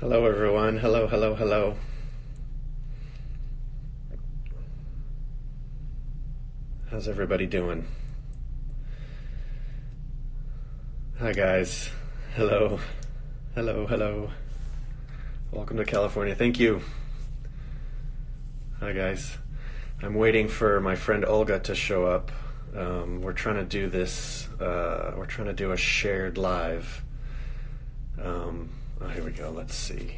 Hello, everyone. Hello, hello, hello. How's everybody doing? Hi, guys. Hello. Hello, hello. Welcome to California. Thank you. Hi, guys. I'm waiting for my friend Olga to show up. We're trying to do this, we're trying to do a shared live. Oh, here we go. Let's see.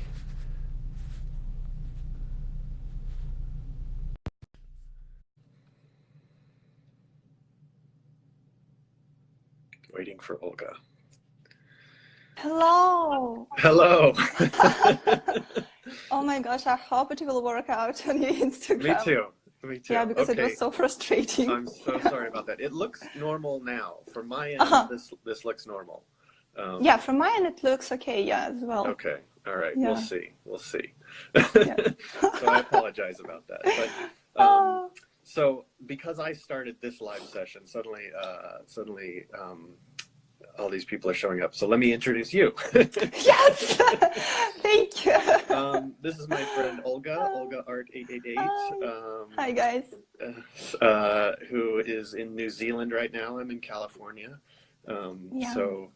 Waiting for Olga. Hello. Hello. Oh my gosh, I hope it will work out on your Instagram. Me too. Me too. Yeah, because it was so frustrating. I'm so sorry about that. It looks normal now. From my end, this looks normal. Yeah, from my end it looks okay, yeah, as well. Okay. All right. Yeah. We'll see. We'll see. Yeah. So I apologize about that. But so because I started this live session, suddenly all these people are showing up. So let me introduce you. Yes. Thank you. This is my friend Olga Art 888. Hi guys. Who is in New Zealand right now. I'm in California. Yeah. So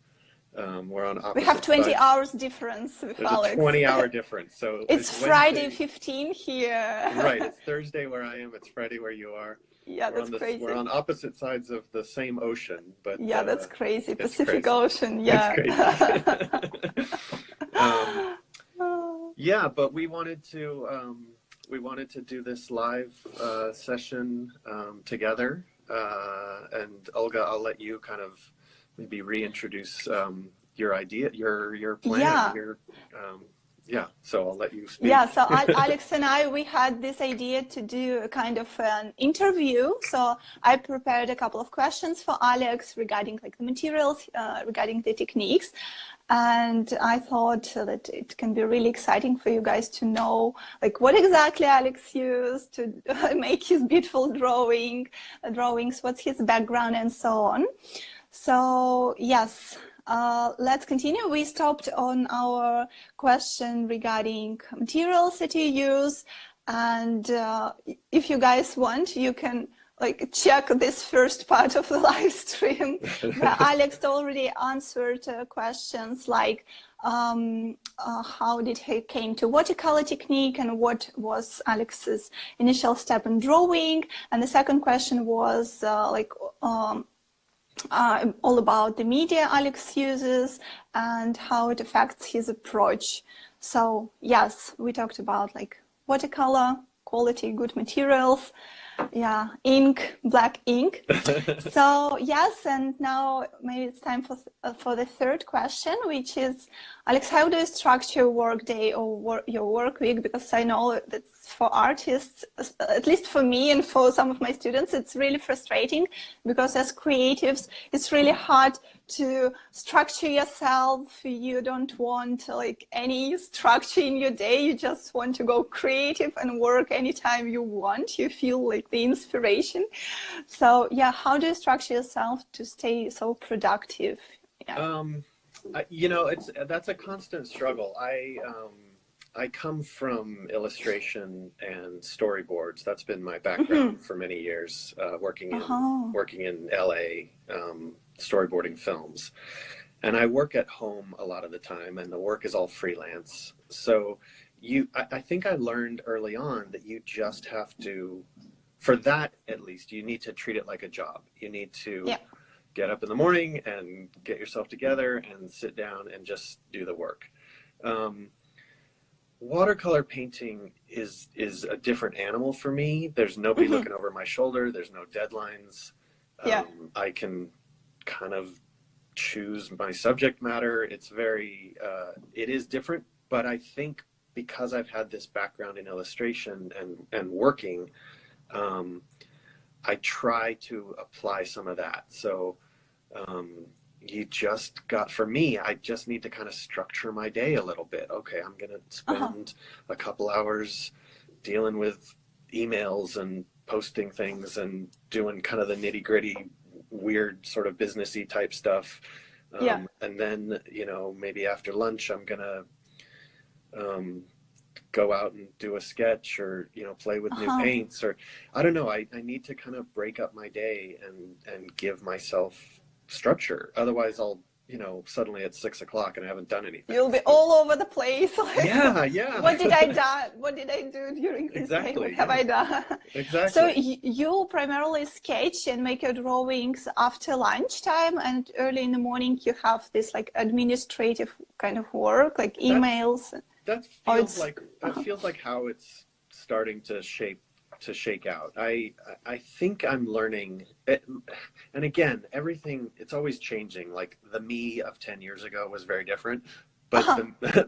we're on opposite We have 20 sides. hours difference with There's Alex. a 20-hour difference. So it's Friday 15 here. Right. It's Thursday where I am. It's Friday where you are. Yeah, that's crazy. We're on opposite sides of the same ocean, but yeah, that's crazy. Pacific crazy. Ocean. Yeah. It's crazy. Yeah, but we wanted to do this live session together. And Olga, I'll let you kind of maybe reintroduce your idea, your plan. Yeah. So I'll let you speak. Yeah, so Alex and I, we had this idea to do a kind of an interview. So I prepared a couple of questions for Alex regarding like the materials, regarding the techniques. And I thought that it can be really exciting for you guys to know like what exactly Alex used to make his beautiful drawings, what's his background and so on. So yes. Let's continue. We stopped on our question regarding materials that you use, and if you guys want, you can like check this first part of the live stream where Alex already answered questions like how did he came to watercolor technique and what was Alex's initial step in drawing, and the second question was all about the media Alex uses and how it affects his approach. So yes, we talked about like watercolor, quality, good materials, yeah, ink, black ink. So yes, and now maybe it's time for the third question, which is, Alex, how do you structure your work day or your work week? Because I know that for artists, at least for me and for some of my students, it's really frustrating because as creatives, it's really hard to structure yourself. You don't want like any structure in your day. You just want to go creative and work anytime you want. You feel like the inspiration. So yeah, how do you structure yourself to stay so productive? Yeah. You know, that's a constant struggle. I come from illustration and storyboards. That's been my background for many years, working in LA, storyboarding films. And I work at home a lot of the time, and the work is all freelance. So I think I learned early on that you just have to, for that at least, you need to treat it like a job. You need to get up in the morning and get yourself together and sit down and just do the work. Watercolor painting is a different animal for me. There's nobody looking over my shoulder. There's no deadlines. I can kind of choose my subject matter. It's very, it is different, but I think because I've had this background in illustration and working, I try to apply some of that. So for me, I just need to kind of structure my day a little bit. Okay, I'm going to spend a couple hours dealing with emails and posting things and doing kind of the nitty gritty, weird sort of businessy type stuff. And then, you know, maybe after lunch, I'm going to go out and do a sketch, or play with new paints, or I don't know. I need to kind of break up my day and give myself structure. Otherwise I'll suddenly it's 6 o'clock and I haven't done anything. You'll be all over the place. Like, yeah. What did I do? What did I do during this day? What have I done? Exactly. So you primarily sketch and make your drawings after lunchtime, and early in the morning you have this like administrative kind of work, like emails. That feels like how it's starting to shake out. I think I'm learning it, and again, everything, it's always changing. Like the me of 10 years ago was very different, but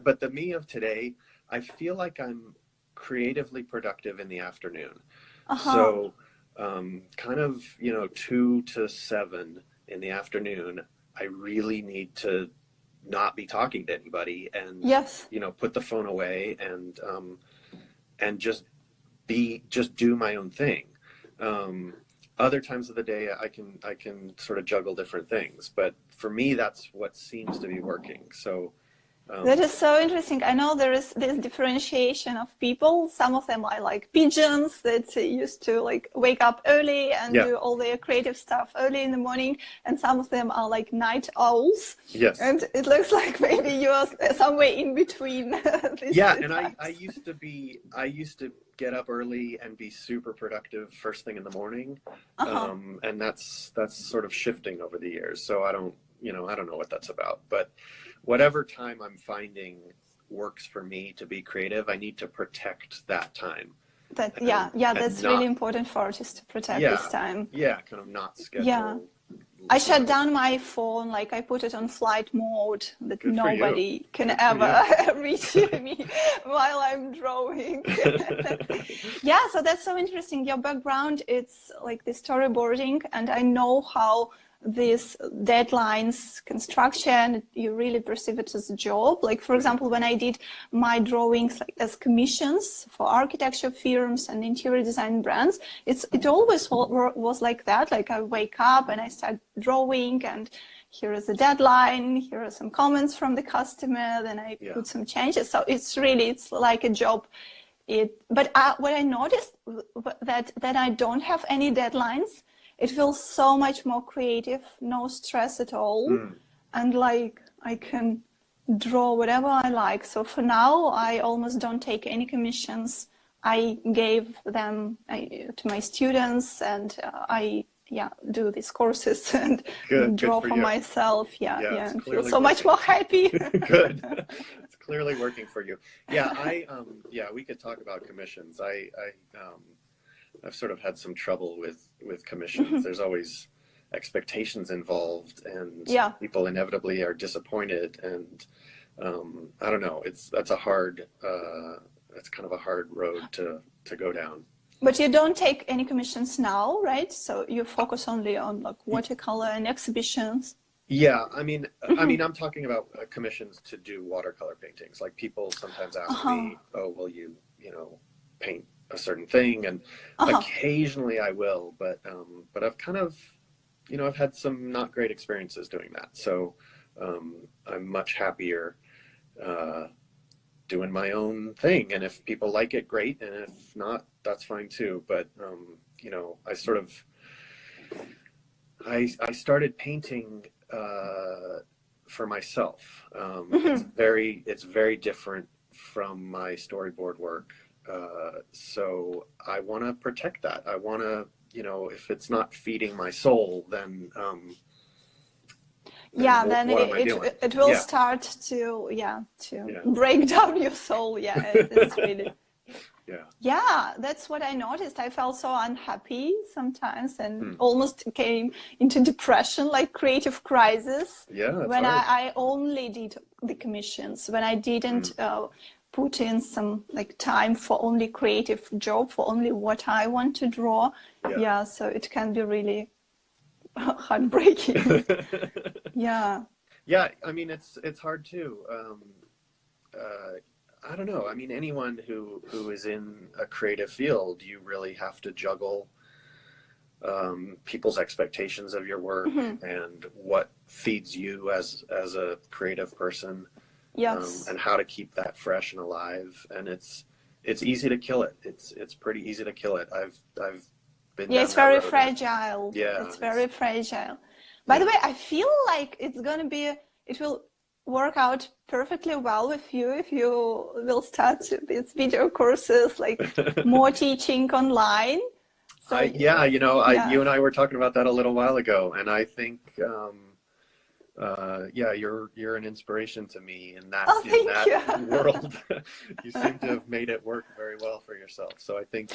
but the me of today, I feel like I'm creatively productive in the afternoon. So kind of 2 to 7 in the afternoon, I really need to not be talking to anybody, and put the phone away, and just do my own thing. Other times of the day I can sort of juggle different things, but for me that's what seems to be working. So that is so interesting. I know there is this differentiation of people. Some of them are like pigeons that used to like wake up early and do all their creative stuff early in the morning, and some of them are like night owls. Yes. And it looks like maybe you're somewhere in between. And I used to get up early and be super productive first thing in the morning. And that's sort of shifting over the years. So I don't know what that's about, but whatever time I'm finding works for me to be creative, I need to protect that time. That's really important for artists to protect this time. Yeah, kind of not schedule. I shut down my phone, like I put it on flight mode, that nobody can ever reach me while I'm drawing. So that's so interesting. Your background, it's like the storyboarding, and I know how these deadlines, construction, you really perceive it as a job. Like, for example, when I did my drawings like as commissions for architecture firms and interior design brands, it always was like that. Like I wake up and I start drawing, and here is a deadline, here are some comments from the customer, then I put some changes. So it's like a job. But what I noticed that I don't have any deadlines. It feels so much more creative, no stress at all. And like I can draw whatever I like. So for now, I almost don't take any commissions. I gave them to my students, and I do these courses and draw for myself. And feel so much more happy. Good. It's clearly working for you. We could talk about commissions. I've sort of had some trouble with commissions. There's always expectations involved, and people inevitably are disappointed. And I don't know. That's kind of a hard road to go down. But you don't take any commissions now, right? So you focus only on like watercolor and exhibitions. Yeah, I mean, I'm talking about commissions to do watercolor paintings. Like people sometimes ask me, "Oh, will you paint a certain thing?" And occasionally I will, but I've kind of, I've had some not great experiences doing that. So I'm much happier doing my own thing. And if people like it, great. And if not, that's fine too. But, I sort of, I started painting for myself. It's very different from my storyboard work. So I want to protect that. I want to, if it's not feeding my soul, then it will start to break down your soul. It's really that's what I noticed. I felt so unhappy sometimes, and almost came into depression, like creative crisis, when I only did the commissions, when I didn't put in some like time for only creative job, for only what I want to draw. So it can be really heartbreaking. I mean, it's hard too. I don't know. I mean, anyone who is in a creative field, you really have to juggle people's expectations of your work and what feeds you as a creative person. Yes. and how to keep that fresh and alive. And it's easy to kill it. It's pretty easy to kill it. I've been Yeah, down it's that very road. fragile. Yeah, It's very fragile. By the way, I feel like it will work out perfectly well with you if you will start these video courses, like more teaching online. So you and I were talking about that a little while ago, and I think you're an inspiration to me in that world. You seem to have made it work very well for yourself. So I think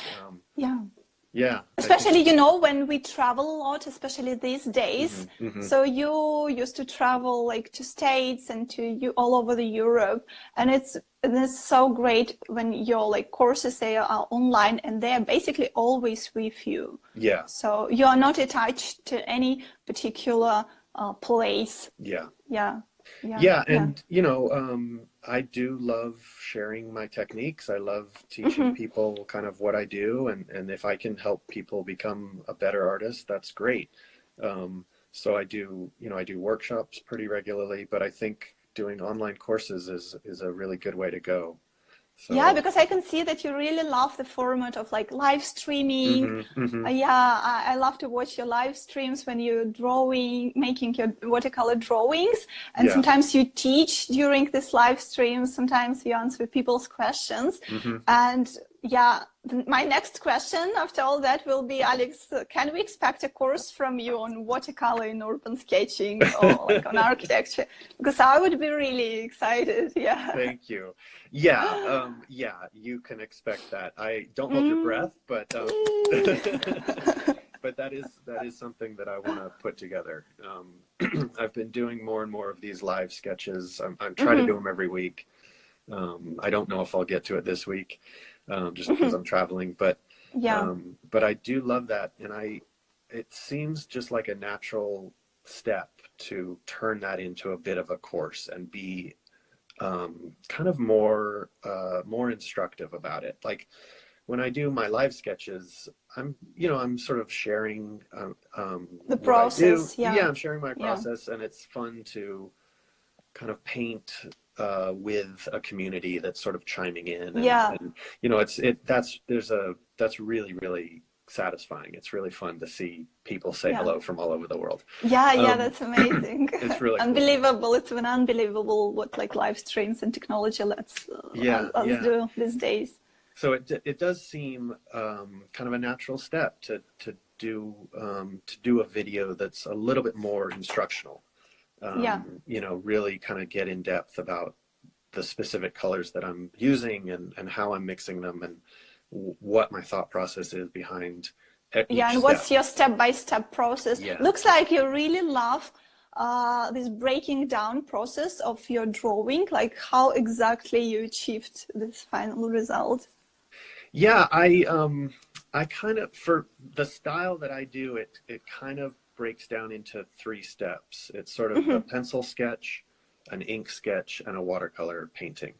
especially when we travel a lot, especially these days. So you used to travel like to States and all over the Europe, and it's so great when your like courses, they are online and they are basically always with you. Yeah. So you are not attached to any particular place. And I do love sharing my techniques. I love teaching people kind of what I do, and if I can help people become a better artist, that's great. So I do workshops pretty regularly, but I think doing online courses is a really good way to go. So, yeah, because I can see that you really love the format of like live streaming. I love to watch your live streams when you're making your watercolor drawings. And sometimes you teach during this live streams. Sometimes you answer people's questions. And my next question after all that will be, Alex, can we expect a course from you on watercolor in urban sketching or like on architecture? Because I would be really excited. Yeah. Thank you. Yeah, you can expect that. I don't hold your breath, but but that is something that I want to put together. I've been doing more and more of these live sketches. I'm trying to do them every week. I don't know if I'll get to it this week. Just because I'm traveling, but I do love that, and it seems just like a natural step to turn that into a bit of a course and be kind of more instructive about it. Like when I do my live sketches, I'm sort of sharing the process. I'm sharing my process, and it's fun to kind of paint with a community that's sort of chiming in, and that's really, really satisfying. It's really fun to see people say hello from all over the world. That's amazing. It's really unbelievable. Cool. It's been unbelievable what like live streams and technology lets us do these days. So it does seem kind of a natural step to do a video that's a little bit more instructional. Really kind of get in depth about the specific colors that I'm using and how I'm mixing them and what my thought process is behind each step. What's your step-by-step process? Looks like you really love this breaking down process of your drawing, like how exactly you achieved this final result. I kind of, for the style that I do, it kind of breaks down into 3 steps. It's sort of a pencil sketch, an ink sketch, and a watercolor painting.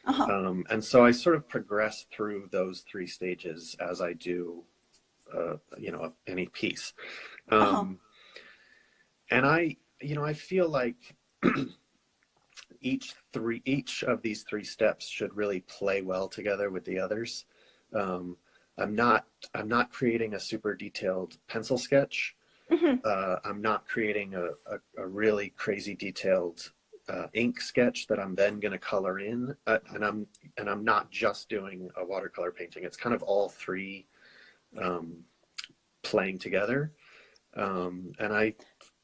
And so I sort of progress through those 3 stages as I do, any piece. And I feel like each of these 3 steps should really play well together with the others. I'm not creating a super detailed pencil sketch. I'm not creating a really crazy detailed ink sketch that I'm then going to color in, and I'm not just doing a watercolor painting. It's kind of all 3 playing together, and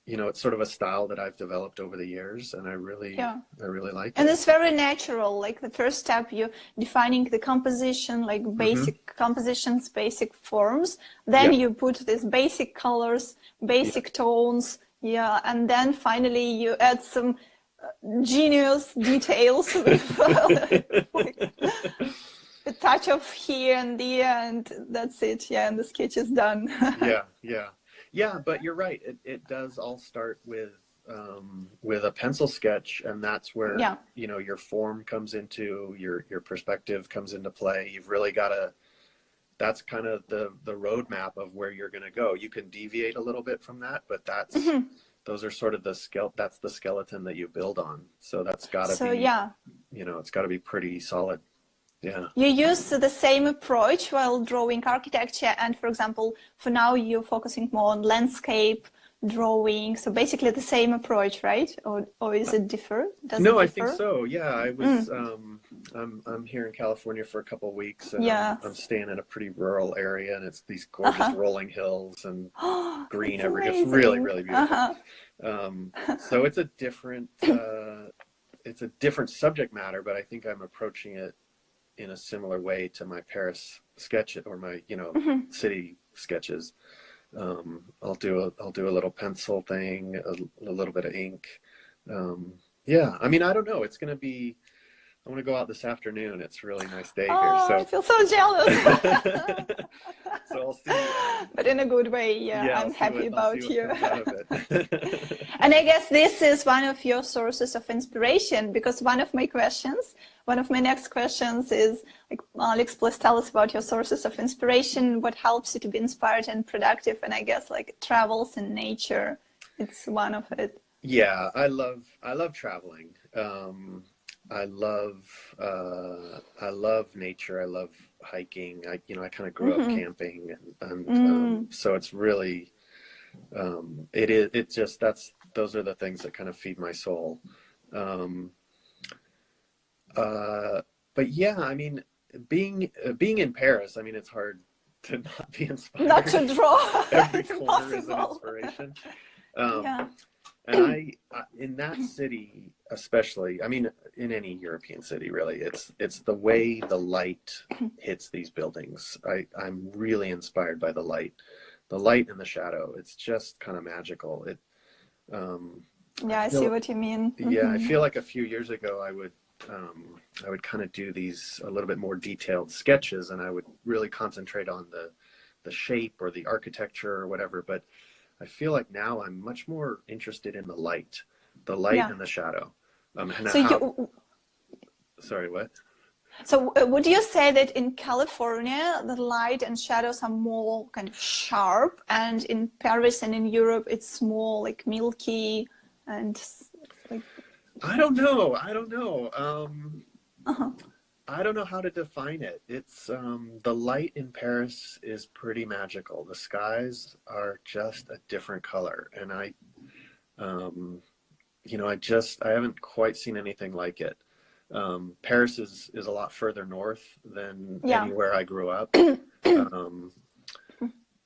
it's sort of a style that I've developed over the years, and I really like it. And it's very natural. Like the first step, you defining the composition, like basic compositions, basic forms. Then you put these basic colors, basic tones, and then finally you add some genius details with a touch of here and there, and that's it. And the sketch is done. Yeah, but you're right. It does all start with a pencil sketch, and that's where your form comes into your perspective comes into play. You've really got to. That's kind of the roadmap of where you're going to go. You can deviate a little bit from that, but those are sort of that's the skeleton that you build on. So that's got to be, yeah, it's got to be pretty solid. Yeah. you use the same approach while drawing architecture, and for example, for now you're focusing more on landscape drawing. So basically the same approach, right? Or is it differ? Does No, it I differ? think so. Yeah, I was. I'm here in California for a couple of weeks, and I'm staying in a pretty rural area, and it's these gorgeous rolling hills and green everywhere. It's really, really beautiful. So it's a different subject matter, but I think I'm approaching it in a similar way to my Paris sketch or my city sketches. I'll do a little pencil thing, a little bit of ink. Yeah, I mean, I don't know. It's gonna be. I want to go out this afternoon. It's a really nice day here. So I feel so jealous. So I'll see. But in a good way, yeah. I'm happy about you. It. And I guess this is one of your sources of inspiration, because one of my next questions is, like, Alex, please tell us about your sources of inspiration. What helps you to be inspired and productive? And I guess like travels and nature, it's one of it. Yeah, I love traveling. I love nature. I love hiking. I kind of grew up camping, and so it's really, those are the things that kind of feed my soul. But yeah, I mean, being in Paris, I mean, it's hard to not be inspired. Not to draw. Every corner is an inspiration. Yeah. And I in that city, especially, I mean, in any European city, really, it's the way the light hits these buildings. I'm really inspired by the light and the shadow. It's just kind of magical. Yeah, I see what you mean. Yeah, I feel like a few years ago, I would kind of do these a little bit more detailed sketches, and I would really concentrate on the shape or the architecture or whatever. But I feel like now I'm much more interested in the light and the shadow. Sorry, what? So would you say that in California, the light and shadows are more kind of sharp, and in Paris and in Europe, it's more like milky and like... I don't know. I don't know how to define it. It's the light in Paris is pretty magical. The skies are just a different color, and I haven't quite seen anything like it. Paris is a lot further north than anywhere I grew up.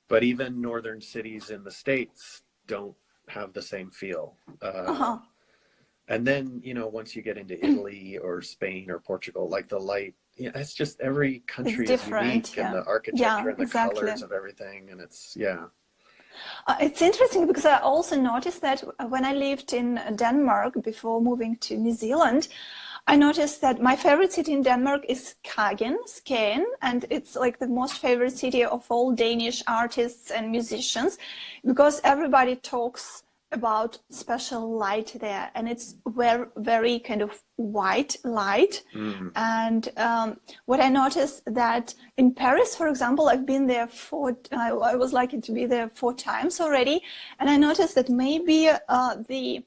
But even northern cities in the States don't have the same feel. And then, once you get into Italy or Spain or Portugal, like the light, it's just every country is unique, and the architecture and the colors of everything. And it's interesting, because I also noticed that when I lived in Denmark before moving to New Zealand, I noticed that my favorite city in Denmark is Skagen, and it's like the most favorite city of all Danish artists and musicians, because everybody talks about special light there, and it's very kind of white light. And what I noticed that in Paris, for example, I've been there I was lucky to be there 4 times already, and I noticed that maybe the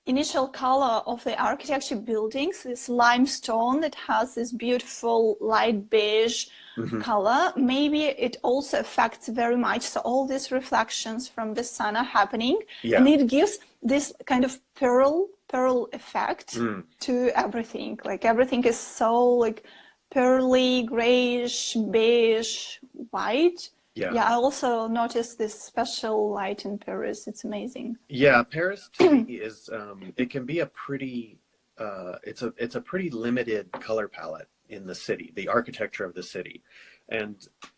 initial color of the architecture buildings, this limestone that has this beautiful light beige color, maybe it also affects very much. So all these reflections from the sun are happening, and it gives this kind of pearl effect to everything. Like everything is so like pearly, grayish, beige, white. Yeah, I also noticed this special light in Paris. It's amazing. Yeah, Paris to me is it can be a pretty it's a pretty limited color palette in the city, the architecture of the city. And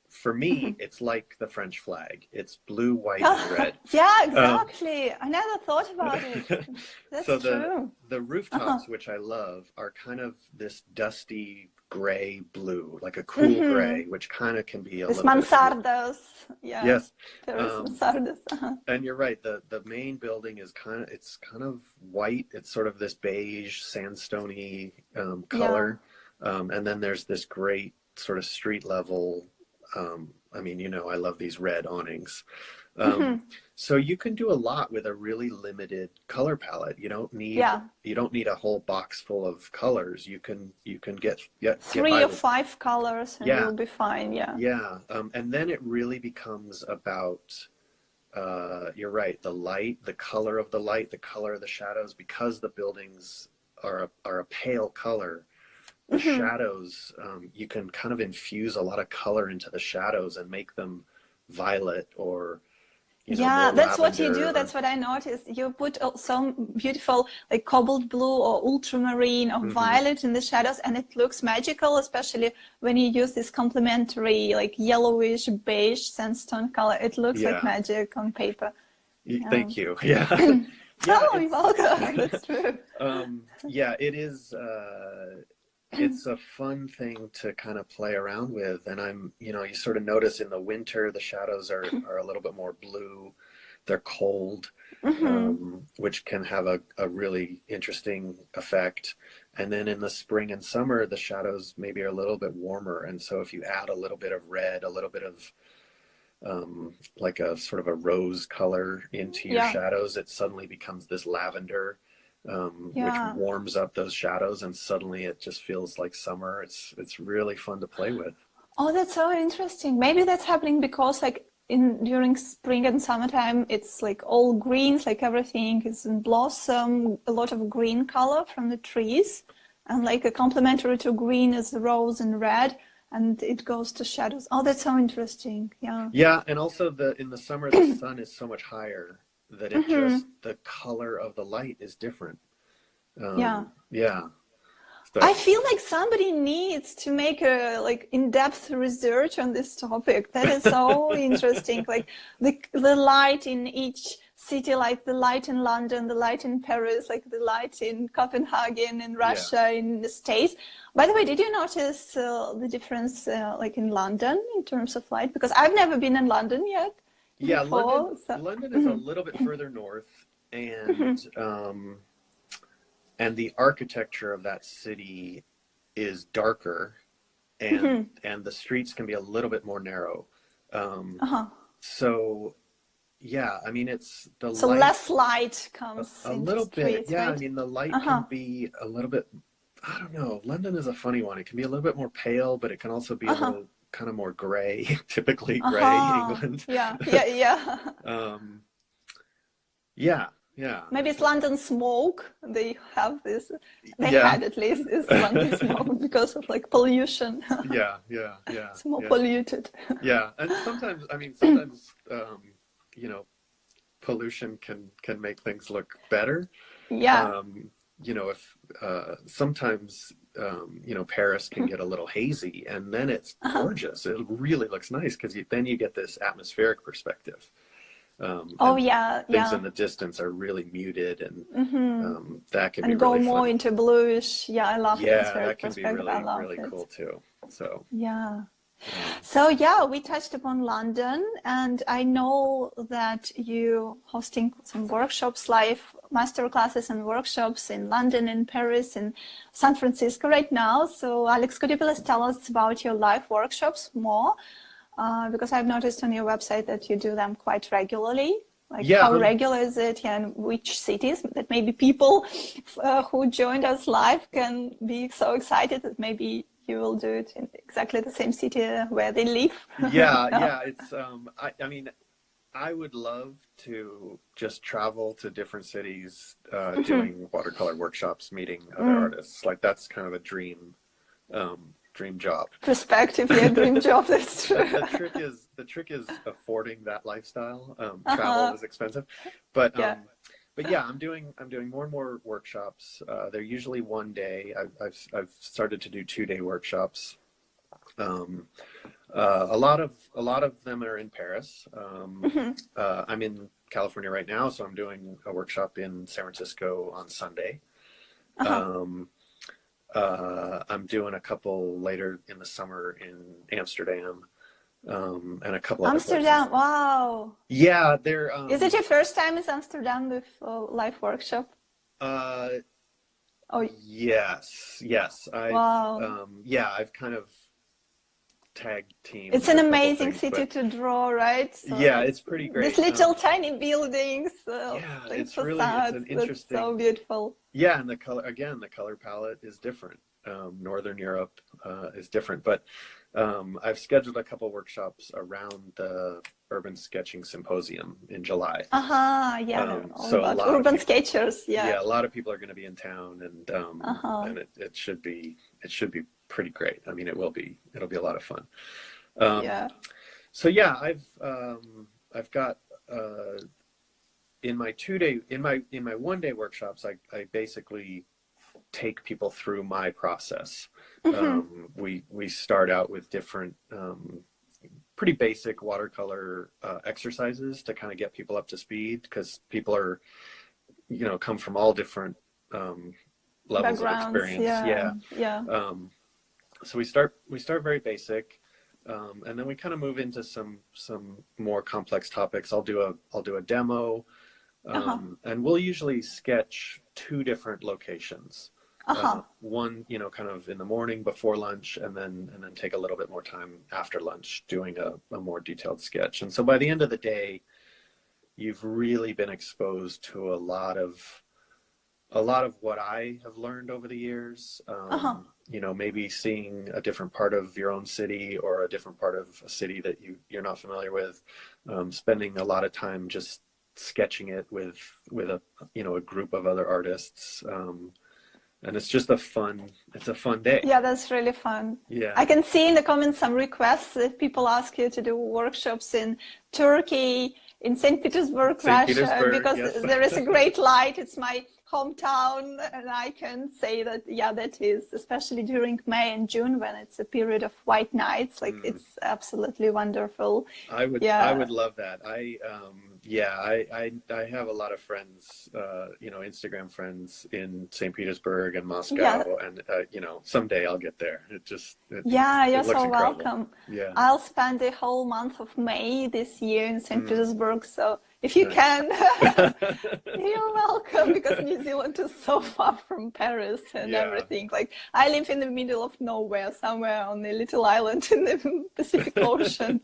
for me, it's like the French flag. It's blue, white, and red. Yeah, exactly. I never thought about it. That's so true. The rooftops, which I love, are kind of this dusty gray blue, like a cool gray, which kind of can be a little mansardos. Yeah. Yes. Mansardos. And you're right. The main building is kind of white. It's sort of this beige, sandstony color. And then there's this great sort of street level. I mean, I love these red awnings. So you can do a lot with a really limited color palette. You don't need a whole box full of colors. You can get 3 or with 5 colors and you'll be fine. And then it really becomes about you're right, the light, the color of the light, the color of the shadows, because the buildings are a pale color. The shadows, you can kind of infuse a lot of color into the shadows and make them violet or more that's what you do. lavender. That's what I noticed. You put some beautiful like cobalt blue or ultramarine or violet in the shadows, and it looks magical, especially when you use this complementary like yellowish beige sandstone color. It looks like magic on paper. Thank you. You're welcome. That's true. It is. It's a fun thing to kind of play around with, and you sort of notice in the winter the shadows are a little bit more blue. They're cold, which can have a really interesting effect. And then in the spring and summer, the shadows maybe are a little bit warmer, and so if you add a little bit of red, a little bit of like a sort of a rose color into your shadows, it suddenly becomes this lavender. Which warms up those shadows, and suddenly it just feels like summer. It's really fun to play with. Oh, that's so interesting. Maybe that's happening because like during spring and summertime, it's like all greens, like everything is in blossom, a lot of green color from the trees, and like a complementary to green is rose and red, and it goes to shadows. Oh, that's so interesting. Yeah, and also in the summer the sun is so much higher that it just, the color of the light is different. So, I feel like somebody needs to make a like in-depth research on this topic. That is so interesting. Like the light in each city, like the light in London, the light in Paris, like the light in Copenhagen, in Russia, in the States. By the way, did you notice the difference like in London in terms of light? Because I've never been in London yet. Yeah, London is a little bit further north, and the architecture of that city is darker, and the streets can be a little bit more narrow. So I mean, it's the so light, less light comes a into little streets, bit. right? I mean, the light can be a little bit. I don't know. London is a funny one. It can be a little bit more pale, but it can also be a little kind of more gray, typically gray England. Maybe it's London smoke. They have this. They had at least this London smoke because of like pollution. It's more polluted. And sometimes pollution can make things look better. If sometimes Paris can get a little hazy, and then it's gorgeous. It really looks nice because then you get this atmospheric perspective. Things in the distance are really muted, and that can be go really more fun. into bluish. I love that can be really cool too. So So we touched upon London, and I know that you hosting some workshops, live master classes and workshops in London, in Paris, in San Francisco right now. So Alex, could you please tell us about your live workshops more? Because I've noticed on your website that you do them quite regularly. Like how regular is it, and which cities that maybe people who joined us live can be so excited that maybe you will do it in exactly the same city where they live. It's I mean, I would love to just travel to different cities doing watercolor workshops, meeting other artists. Like that's kind of a dream job. Perspective, dream job. That's true. The trick is affording that lifestyle. Travel is expensive, but I'm doing more and more workshops. They're usually one day. I've started to do 2-day workshops. A lot of them are in Paris. I'm in California right now, so I'm doing a workshop in San Francisco on Sunday. I'm doing a couple later in the summer in Amsterdam, and a couple other Amsterdam, places. wow. Yeah, they're. Is it your first time in Amsterdam with a live workshop? Yes. Wow. I've kind of tag team. It's an amazing city to draw, right? So yeah, it's pretty great. These little tiny buildings, yeah, like it's facades, an interesting. that's so beautiful. Yeah, and the color palette is different. Northern Europe is different, but I've scheduled a couple workshops around the Urban Sketching Symposium in July. Yeah, so a lot urban sketchers. Yeah, a lot of people are going to be in town, and it should be pretty great. I mean, it'll be a lot of fun. Yeah. So yeah, I've got in my 2-day in my 1-day workshops, I basically take people through my process. We start out with different pretty basic watercolor exercises to kind of get people up to speed, because people are come from all different levels of experience. So we start very basic, and then we kind of move into some more complex topics. I'll do a demo, and we'll usually sketch 2 different locations. One, kind of in the morning before lunch, and then take a little bit more time after lunch doing a more detailed sketch. And so by the end of the day, you've really been exposed to a lot of what I have learned over the years. Maybe seeing a different part of your own city, or a different part of a city that you're not familiar with. Spending a lot of time just sketching it with a group of other artists. And it's just a fun day. Yeah, that's really fun. Yeah. I can see in the comments some requests if people ask you to do workshops in Turkey, in St. Petersburg, Russia, because there is a great light. It's my hometown, and I can say that, yeah, that is, especially during May and June, when it's a period of white nights, like it's absolutely wonderful. I would love that. I have a lot of friends, Instagram friends in St. Petersburg and Moscow, and someday I'll get there. You're so incredible. Welcome. Yeah, I'll spend the whole month of May this year in St. Petersburg, so if you can, you're welcome, because New Zealand is so far from Paris and everything. Like, I live in the middle of nowhere, somewhere on a little island in the Pacific Ocean.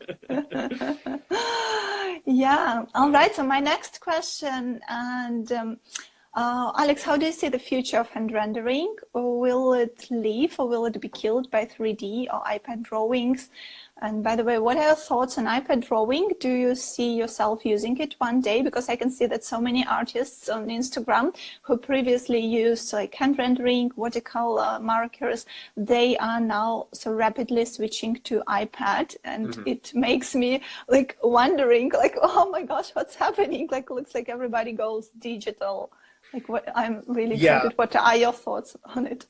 Yeah. All right. So my next question, and Alex, how do you see the future of hand rendering? Or will it live, or will it be killed by 3D or iPad drawings? And by the way, what are your thoughts on iPad drawing? Do you see yourself using it one day? Because I can see that so many artists on Instagram who previously used like hand rendering, watercolor markers, they are now so rapidly switching to iPad. And it makes me like wondering, like, oh my gosh, what's happening? Like, looks like everybody goes digital. Like, I'm really excited. What are your thoughts on it?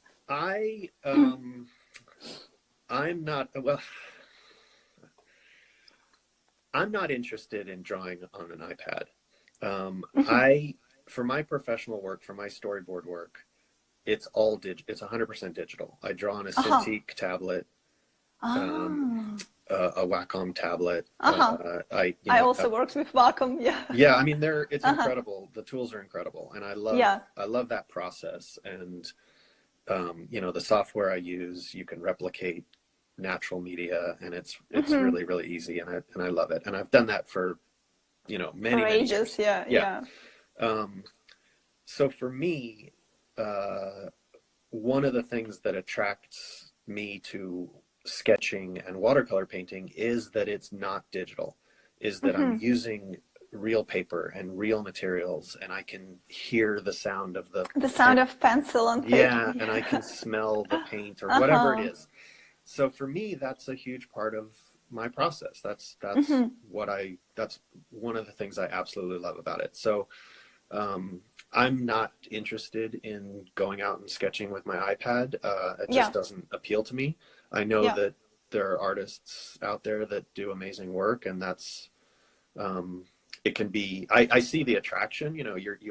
I'm not interested in drawing on an iPad. For my professional work, for my storyboard work, it's all it's 100% digital. I draw on a Cintiq tablet, a Wacom tablet. I also worked with Wacom. Yeah, I mean, it's incredible. The tools are incredible, and I love that process. And the software I use, you can replicate natural media, and it's really, really easy, and I love it. And I've done that for many ages. Yeah. So for me, one of the things that attracts me to sketching and watercolor painting is that it's not digital, is that I'm using real paper and real materials, and I can hear the sound of of pencil on paper. Yeah, and I can smell the paint or whatever it is. So for me, that's a huge part of my process. That's one of the things I absolutely love about it. So I'm not interested in going out and sketching with my iPad. It just doesn't appeal to me. I know that there are artists out there that do amazing work, and that's it can be, I see the attraction, you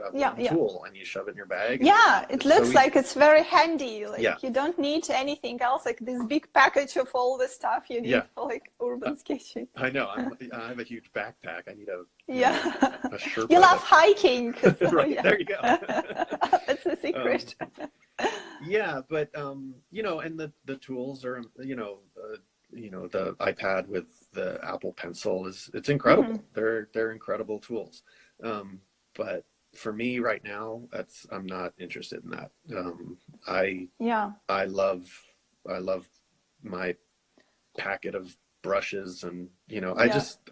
have one tool and you shove it in your bag. Yeah, it looks like it's very handy. Like you don't need anything else, like this big package of all the stuff you need for like urban sketching. I know, I have a huge backpack. I need a Sherpa. You love hiking. So, there you go. That's the secret. But and the tools are, you know, the iPad with the Apple Pencil it's incredible. They're incredible tools. But for me right now, I'm not interested in that. I love my packet of brushes, and you know,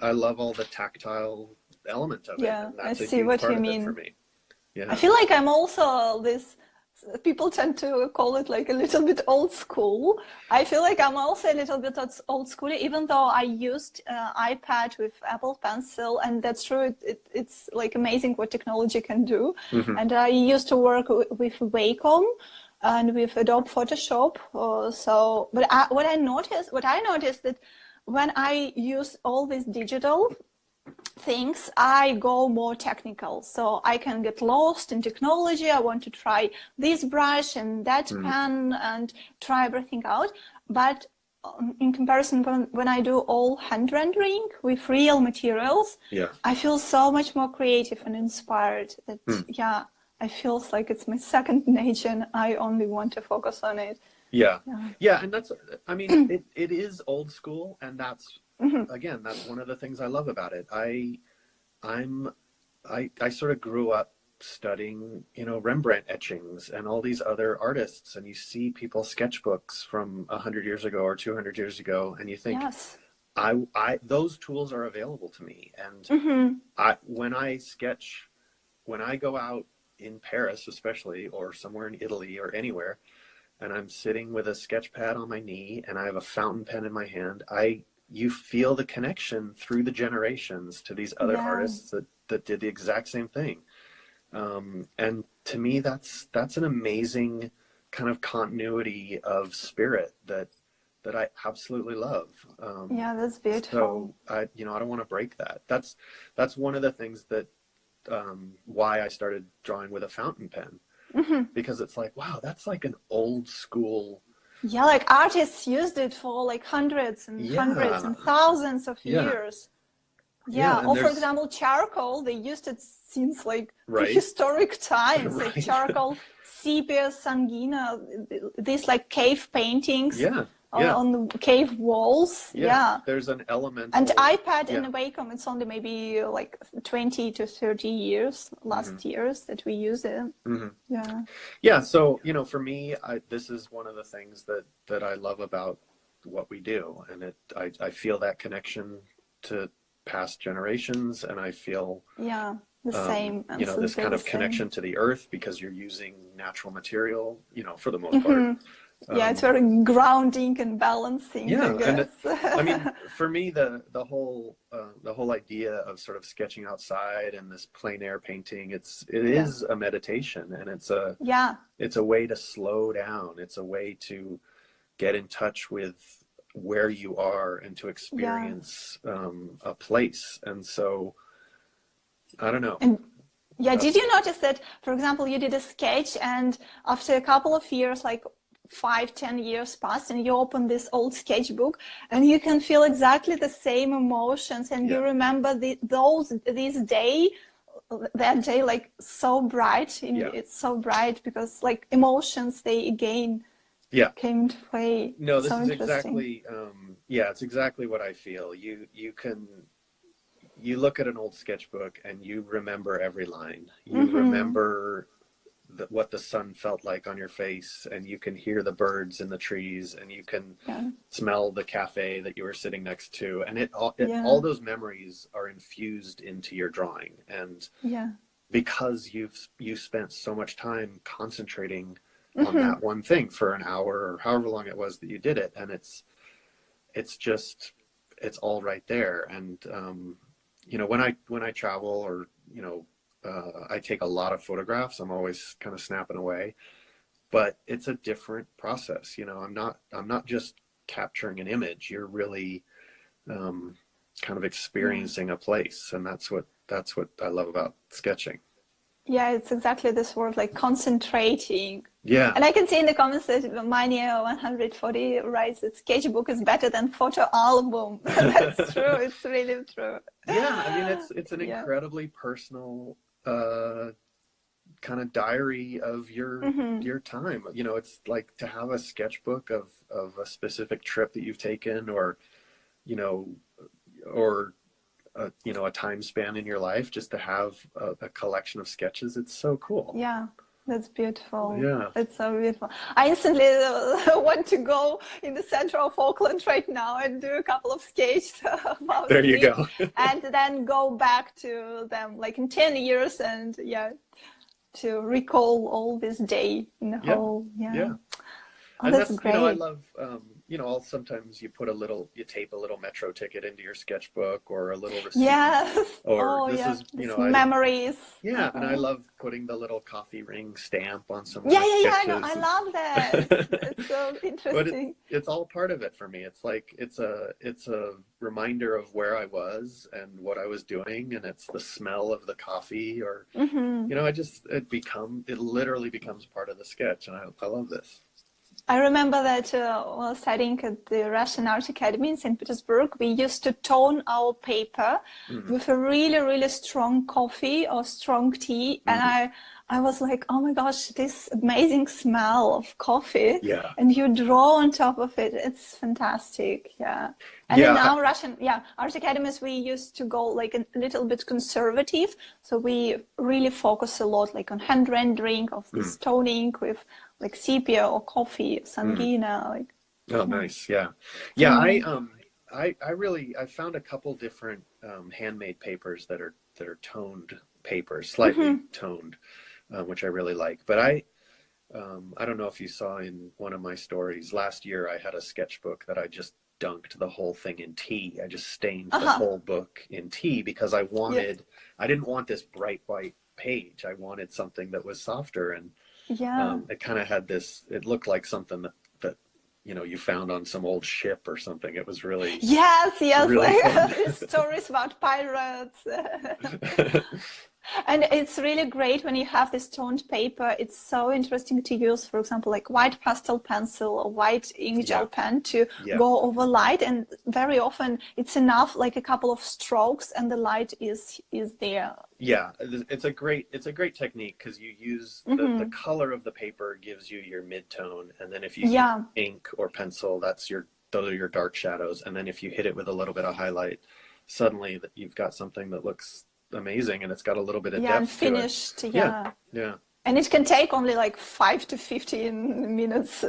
I love all the tactile element of it. And that's a huge part of it for me. Yeah. I feel like I'm also people tend to call it like a little bit old school. I feel like I'm also a little bit old school, even though I used iPad with Apple Pencil, and that's true. It's like amazing what technology can do. And I used to work with Wacom and with Adobe Photoshop. But what I noticed that when I use all these digital things, I go more technical, so I can get lost in technology. I want to try this brush and that pen and try everything out. But in comparison, when I do all hand rendering with real materials, I feel so much more creative and inspired. That I feel like it's my second nature, and I only want to focus on it. And that's, I mean, it is old school, and that's again, that's one of the things I love about it. I sort of grew up studying, you know, Rembrandt etchings and all these other artists, and you see people's sketchbooks from 100 years ago or 200 years ago, and you think, those tools are available to me. And when I go out in Paris, especially, or somewhere in Italy or anywhere, and I'm sitting with a sketch pad on my knee and I have a fountain pen in my hand, you feel the connection through the generations to these other artists that did the exact same thing. And to me, that's an amazing kind of continuity of spirit that I absolutely love. That's beautiful. So I don't want to break that. That's one of the things that why I started drawing with a fountain pen, because it's like, wow, that's like an old school. Yeah, like artists used it for like hundreds and hundreds and thousands of years. Or for example, charcoal, they used it since like prehistoric times, like charcoal, sepia, sanguina, these like cave paintings on the cave walls. There's an element. And iPad in Wacom, it's only maybe like 20 to 30 years, last years that we use it. So, you know, for me, this is one of the things that I love about what we do. And I feel that connection to past generations, and I feel the same, you know, this kind of connection to the earth, because you're using natural material, you know, for the most part. It's very grounding and balancing. I guess. And I mean, for me, the whole idea of sort of sketching outside and this plein air painting, it is a meditation, and it's a way to slow down. It's a way to get in touch with where you are and to experience a place. And so, I don't know. And did you notice that, for example, you did a sketch, and after a couple of years, like 5-10 years passed, and you open this old sketchbook and you can feel exactly the same emotions, and you remember that day like so bright. It's so bright because like emotions, they again came into play. No, this is exactly it's exactly what I feel. You look at an old sketchbook and you remember every line. You remember what the sun felt like on your face, and you can hear the birds in the trees, and you can smell the cafe that you were sitting next to, and all those memories are infused into your drawing. And because you spent so much time concentrating on that one thing for an hour or however long it was that you did it, and it's all right there. And you know, when I travel, or you know, I take a lot of photographs. I'm always kind of snapping away, but it's a different process. You know, I'm not just capturing an image. You're really kind of experiencing a place, and that's what I love about sketching. Yeah, it's exactly this word, like concentrating. Yeah. And I can see in the comments that Mania140 writes that sketchbook is better than photo album. That's true. It's really true. Yeah, I mean, it's an incredibly personal kind of diary of your time. You know, it's like to have a sketchbook of a specific trip that you've taken, or, you know, or you know, a time span in your life, just to have a collection of sketches. It's so cool. Yeah, that's beautiful. Yeah. It's so beautiful. I instantly want to go in the center of Auckland right now and do a couple of sketches of our There you streets, go. and then go back to them like in 10 years, and yeah, to recall all this day in the whole. Yeah. Oh, And that's that's, great. you know, I love, you know, sometimes you tape a little metro ticket into your sketchbook, or a little receipt. Yes. Or Oh, this yeah. is, you These know, memories. yeah, and I love putting the little coffee ring stamp on some of Yeah, my yeah, yeah. I know. sketches. I love that. It's so But interesting. it's all part of it for me. It's like it's a reminder of where I was and what I was doing, and it's the smell of the coffee, or you know, it literally becomes part of the sketch, and I love this. I remember that while studying at the Russian Art Academy in St. Petersburg, we used to tone our paper with a really, really strong coffee or strong tea. And I was like, oh my gosh, this amazing smell of coffee. Yeah. And you draw on top of it. It's fantastic. Yeah. And in our Russian, art academies, we used to go like a little bit conservative. So we really focus a lot like on hand rendering of this toning with like sepia or coffee, sangina. Like, oh, nice. Yeah. I found a couple different handmade papers that are toned papers, slightly toned, which I really like. But I don't know if you saw in one of my stories last year, I had a sketchbook that I just dunked the whole thing in tea. I just stained the whole book in tea because I didn't want this bright white page. I wanted something that was softer, and it kind of had this, it looked like something that you know, you found on some old ship or something. It was really really like stories about pirates. And it's really great when you have this toned paper. It's so interesting to use, for example, like white pastel pencil or white ink gel pen to go over light. And very often it's enough, like a couple of strokes, and the light is there. Yeah, it's a great technique, because you use the color of the paper gives you your mid-tone, and then if you use ink or pencil, those are your dark shadows, and then if you hit it with a little bit of highlight, suddenly you've got something that looks amazing, and it's got a little bit of depth and finished to it. Yeah. And it can take only like 5 to 15 minutes.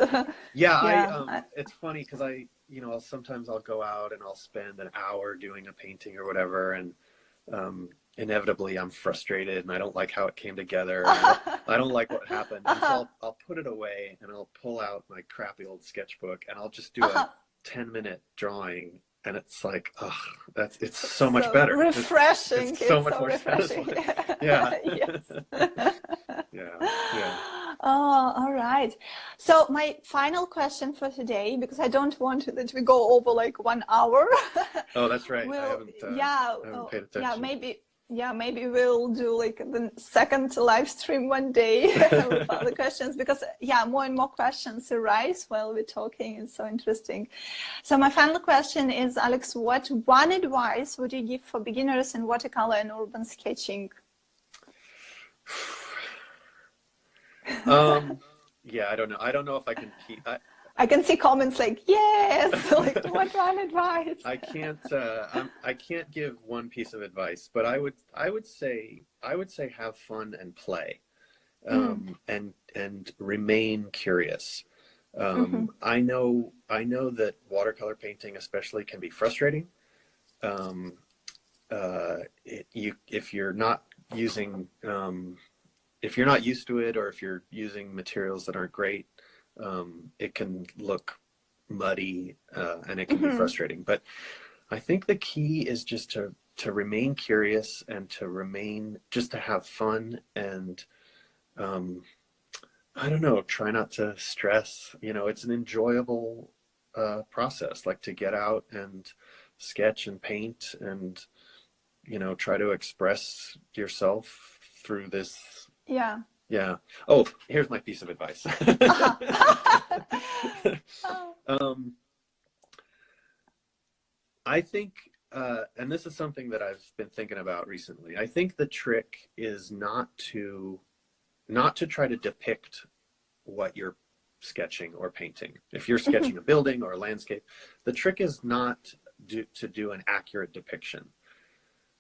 It's funny because you know, sometimes I'll go out and I'll spend an hour doing a painting or whatever, and inevitably I'm frustrated and I don't like how it came together. I don't like what happened. And so I'll put it away and I'll pull out my crappy old sketchbook and I'll just do a 10-minute drawing. And it's like, it's so much better. Refreshing. It's so much more refreshing. Yeah. Yes. Yeah. Oh, all right. So my final question for today, because I don't want that we go over like 1 hour. Oh, that's right. I haven't paid attention. Maybe we'll do like the second live stream one day with other questions, because more and more questions arise while we're talking. It's so interesting. So my final question is, Alex, what one advice would you give for beginners in watercolor and urban sketching? I don't know. I don't know if I can keep. I can see comments like, yes, like what one advice? I can't give one piece of advice, but I would say have fun and play, and remain curious. I know that watercolor painting especially can be frustrating. If you're not using, if you're not used to it, or if you're using materials that aren't great, it can look muddy, and it can be frustrating. But I think the key is just to remain curious, and to have fun, and I don't know, try not to stress. You know, it's an enjoyable process, like to get out and sketch and paint, and you know, try to express yourself through this. Yeah. Oh, here's my piece of advice. I think, and this is something that I've been thinking about recently, I think the trick is not to not to try to depict what you're sketching or painting. If you're sketching a building or a landscape, the trick is not to do an accurate depiction.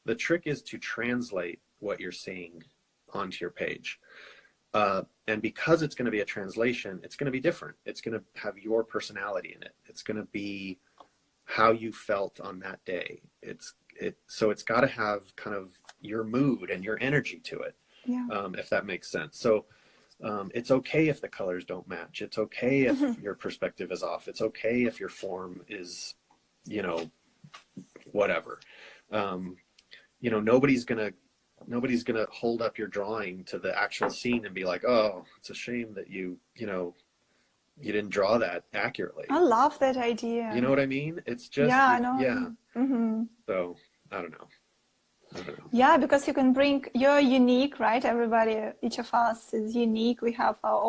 The trick is to translate what you're seeing onto your page. And because it's going to be a translation, it's going to be different. It's going to have your personality in it. It's going to be how you felt on that day. So it's got to have kind of your mood and your energy to it, if that makes sense. So it's okay if the colors don't match. It's okay if your perspective is off. It's okay if your form is, you know, whatever. You know, nobody's gonna hold up your drawing to the actual scene and be like, oh, it's a shame that you didn't draw that accurately. I love that idea. You know what I mean? It's just, I know. Yeah. So I don't know. Yeah, because you can bring, you're unique, right? Everybody, each of us is unique. We have our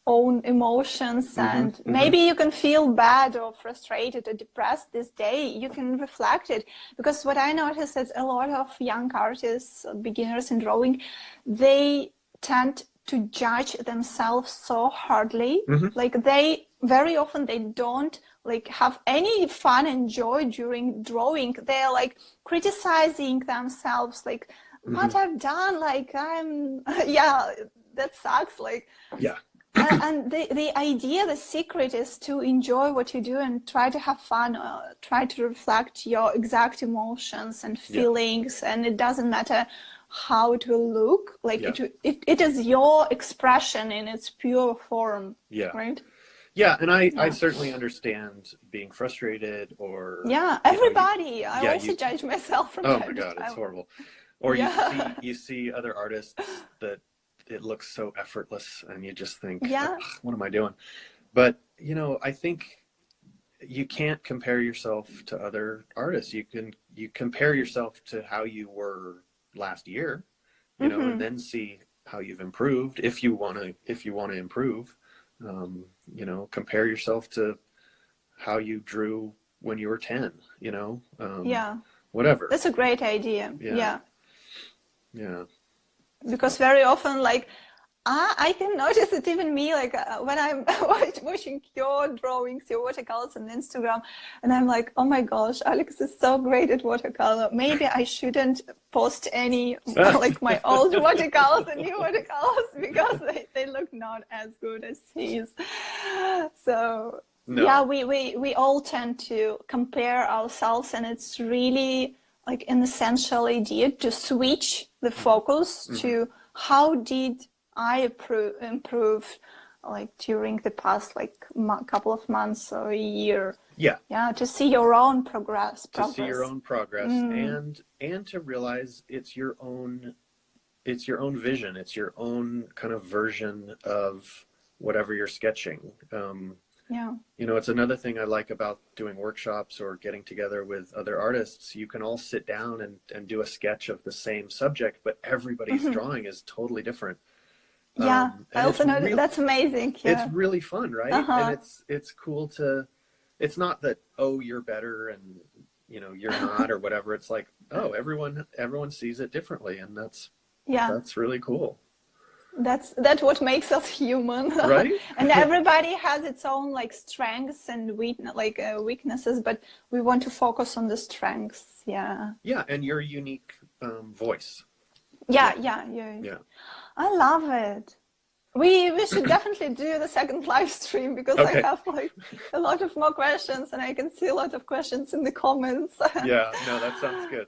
own emotions, and maybe you can feel bad or frustrated or depressed this day. You can reflect it, because what I noticed is a lot of young artists, beginners in drawing, they tend to judge themselves so hardly. Like they very often they don't like have any fun and joy during drawing. They're like criticizing themselves, like what I've done, like I'm that sucks, like and the idea, the secret is to enjoy what you do and try to have fun, try to reflect your exact emotions and feelings, and it doesn't matter how it will look, like it is your expression in its pure form, right? Yeah, and I certainly understand being frustrated, or everybody. I also judge myself from time to time. Oh my God, it's horrible. Or you see other artists that it looks so effortless, and you just think, what am I doing? But you know, I think you can't compare yourself to other artists. You compare yourself to how you were last year, you know, and then see how you've improved if you want to improve. You know, compare yourself to how you drew when you were 10, you know, whatever. That's a great idea. Yeah. Because very often, like, I can notice it, even me, like when I'm watching your drawings, your watercolors on Instagram, and I'm like, oh my gosh, Alex is so great at watercolor. Maybe I shouldn't post any like my old watercolors and new watercolors, because they look not as good as his. So we all tend to compare ourselves, and it's really like an essential idea to switch the focus to how did I improve like during the past like couple of months or a year. To see your own progress. To see your own progress, and to realize it's your own vision, it's your own kind of version of whatever you're sketching. You know, it's another thing I like about doing workshops or getting together with other artists. You can all sit down and do a sketch of the same subject, but everybody's drawing is totally different. I also know that's amazing. It's really fun, right? And it's cool to, it's not that, oh, you're better and you know you're not or whatever. It's like, oh, everyone sees it differently, and that's really cool. That's what makes us human, right? And everybody has its own like strengths and weaknesses, but we want to focus on the strengths. And your unique voice. Yeah. I love it. We should definitely do the second live stream, because I have like a lot of more questions, and I can see a lot of questions in the comments. No, that sounds good.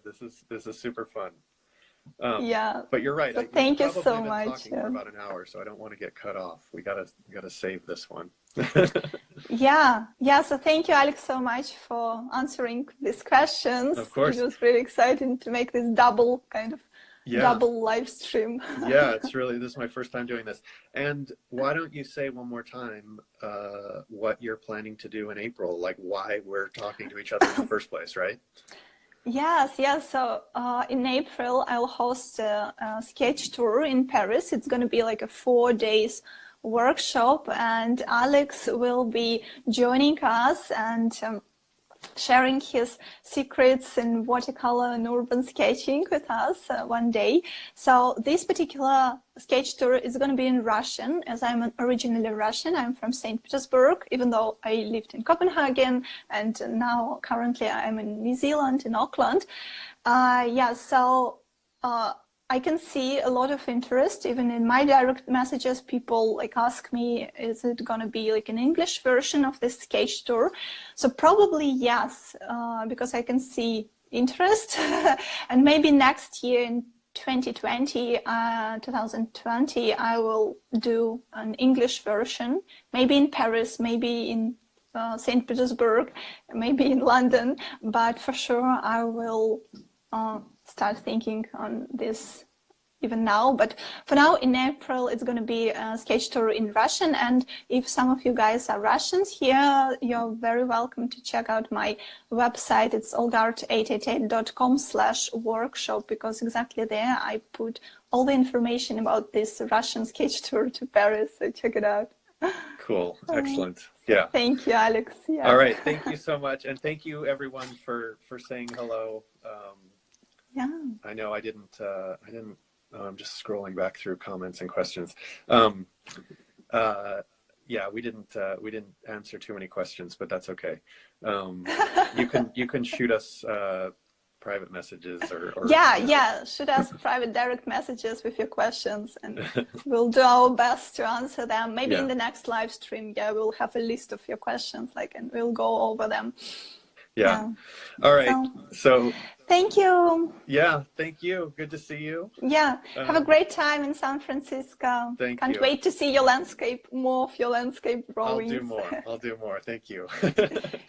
This is super fun. But you're right. So thank you so much. Talking for about an hour, so I don't want to get cut off. We gotta save this one. So thank you, Alex, so much for answering these questions. Of course, it was really exciting to make this double live stream. This is my first time doing this. And why don't you say one more time what you're planning to do in April, like why we're talking to each other in the first place, right? Yes. So in April, I'll host a sketch tour in Paris. It's going to be like a 4 days workshop, and Alex will be joining us, and sharing his secrets in watercolor and urban sketching with us one day. So this particular sketch tour is going to be in Russian, as I'm originally Russian. I'm from St. Petersburg, even though I lived in Copenhagen, and now currently I'm in New Zealand, in Auckland. Yeah, so I can see a lot of interest, even in my direct messages. People like ask me, is it going to be like an English version of this sketch tour? So probably yes, because I can see interest. And maybe next year in 2020, I will do an English version, maybe in Paris, maybe in St. Petersburg, maybe in London, but for sure I will start thinking on this even now. But for now, in April, it's going to be a sketch tour in Russian. And if some of you guys are Russians here, you're very welcome to check out my website. It's olgart888.com/workshop, because exactly there I put all the information about this Russian sketch tour to Paris. So check it out. Cool. Excellent. Yeah. Thank you, Alex. Yeah. All right. Thank you so much. And thank you everyone for saying hello. Yeah. I know I didn't, I'm just scrolling back through comments and questions. Yeah, we didn't answer too many questions, but that's okay. You can shoot us private messages or yeah, shoot us private direct messages with your questions, and we'll do our best to answer them. Maybe in the next live stream, we'll have a list of your questions, and we'll go over them. Yeah. All right. So thank you. Yeah, thank you. Good to see you. Yeah. Have a great time in San Francisco. Can't wait to see your landscape, more of your landscape drawings. I'll do more. Thank you.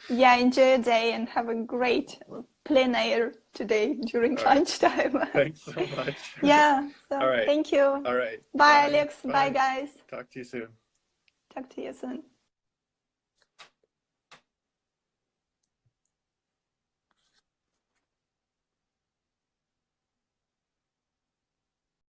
Yeah, enjoy your day and have a great plein air today during lunchtime. Thanks so much. Yeah. So all right. Thank you. All right. Bye, Alex. Bye, guys. Talk to you soon. Talk to you soon.